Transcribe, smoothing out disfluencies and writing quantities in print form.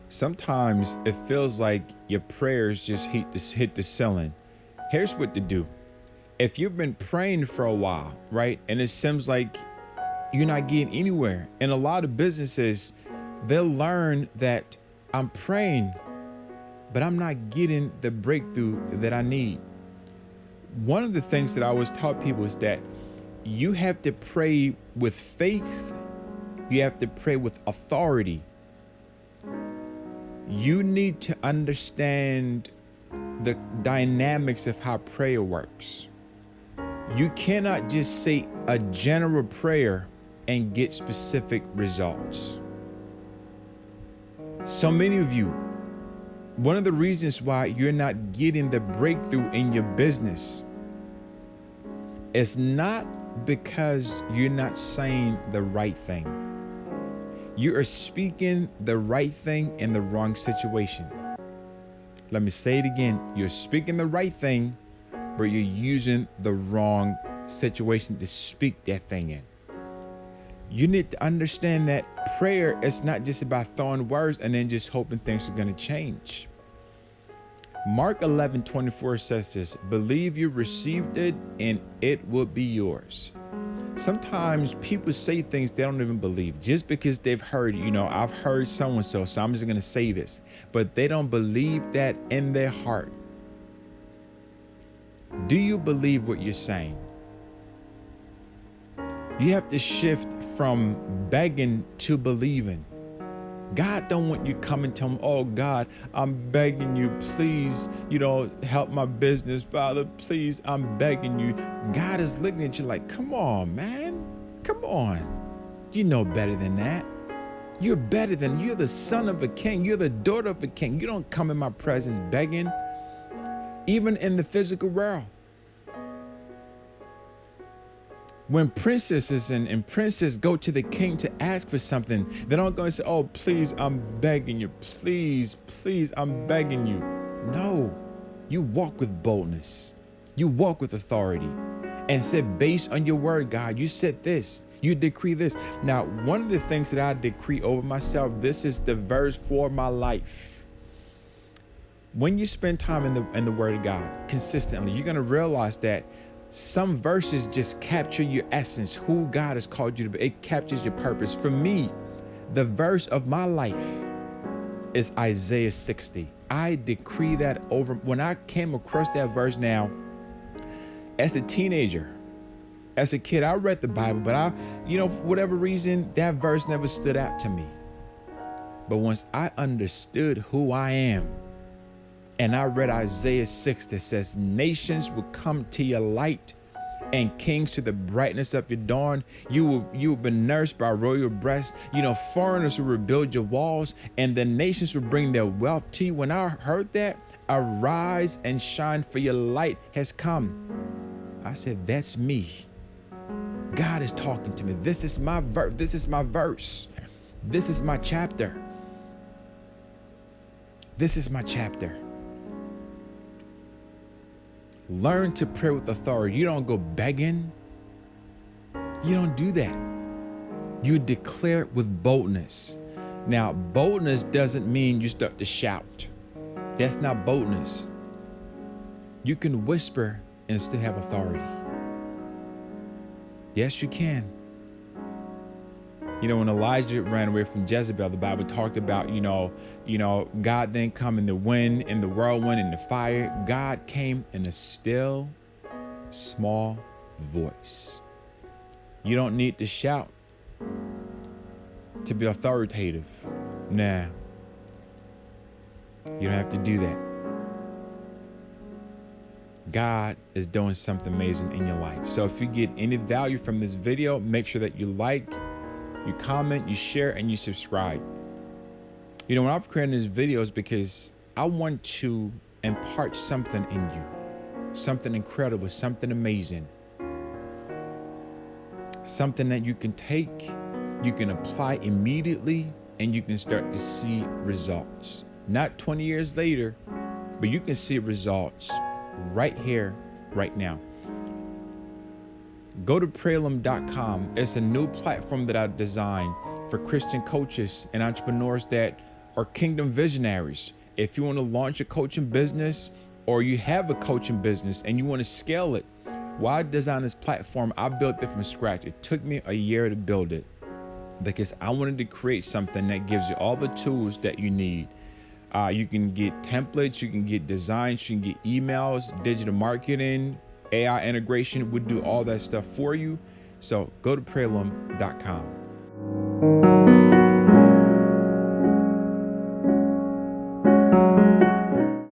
Sometimes it feels like your prayers just hit the ceiling. Here's what to do. If you've been praying for a while, right, and it seems like you're not getting anywhere, and a lot of businesses, they'll learn that I'm praying, but I'm not getting the breakthrough that I need. One of the things that I always taught people is that you have to pray with faith. You have to pray with authority. You need to understand the dynamics of how prayer works. You cannot just say a general prayer and get specific results. So many of you, one of the reasons why you're not getting the breakthrough in your business is not because you're not saying the right thing. You are speaking the right thing in the wrong situation. Let me say it again. You're speaking the right thing, but you're using the wrong situation to speak that thing in. You need to understand that prayer is not just about throwing words and then just hoping things are going to change. Mark 11:24 says this, believe you received it and it will be yours. Sometimes people say things they don't even believe just because they've heard, I've heard so-and-so, so I'm just going to say this, but they don't believe that in their heart. Do you believe what you're saying? You have to shift from begging to believing. God don't want you coming to him, oh God, I'm begging you, please, help my business, Father, please, I'm begging you. God is looking at you like, come on, man, come on. You know better than that. You're the son of a king. You're the daughter of a king. You don't come in my presence begging, even in the physical world. When princesses and princes go to the king to ask for something, they don't go and say, oh, please, I'm begging you. Please, please, I'm begging you. No, you walk with boldness. You walk with authority and said, based on your word, God, you said this, you decree this. Now, one of the things that I decree over myself, this is the verse for my life. When you spend time in the word of God consistently, you're going to realize that some verses just capture your essence, who God has called you to be. It captures your purpose. For me, the verse of my life is Isaiah 60. I decree that over. When I came across that verse now, as a teenager, as a kid, I read the Bible, but for whatever reason, that verse never stood out to me. But once I understood who I am, and I read Isaiah 6 that says, nations will come to your light and kings to the brightness of your dawn. You will be nursed by royal breasts. Foreigners will rebuild your walls and the nations will bring their wealth to you. When I heard that, arise and shine, for your light has come. I said, that's me. God is talking to me. This is my verse. This is my verse. This is my chapter. This is my chapter. Learn to pray with authority. You don't go begging. You don't do that. You declare it with boldness. Now, boldness doesn't mean you start to shout. That's not boldness. You can whisper and still have authority. Yes, you can. When Elijah ran away from Jezebel, the Bible talked about, God didn't come in the wind, in the whirlwind, in the fire. God came in a still, small voice. You don't need to shout to be authoritative. Nah. You don't have to do that. God is doing something amazing in your life. So if you get any value from this video, make sure that you like, you comment, you share, and you subscribe. When I'm creating these videos, because I want to impart something in you, something incredible, something amazing, something that you can take, you can apply immediately, and you can start to see results. Not 20 years later, but you can see results right here, right now. Go to Powerless.com. It's a new platform that I designed for Christian coaches and entrepreneurs that are kingdom visionaries. If you want to launch a coaching business, or you have a coaching business and you want to scale it, why design this platform? I built it from scratch. It took me a year to build it because I wanted to create something that gives you all the tools that you need. You can get templates, you can get designs, you can get emails, digital marketing, AI integration. We do all that stuff for you. So go to Pralum.com.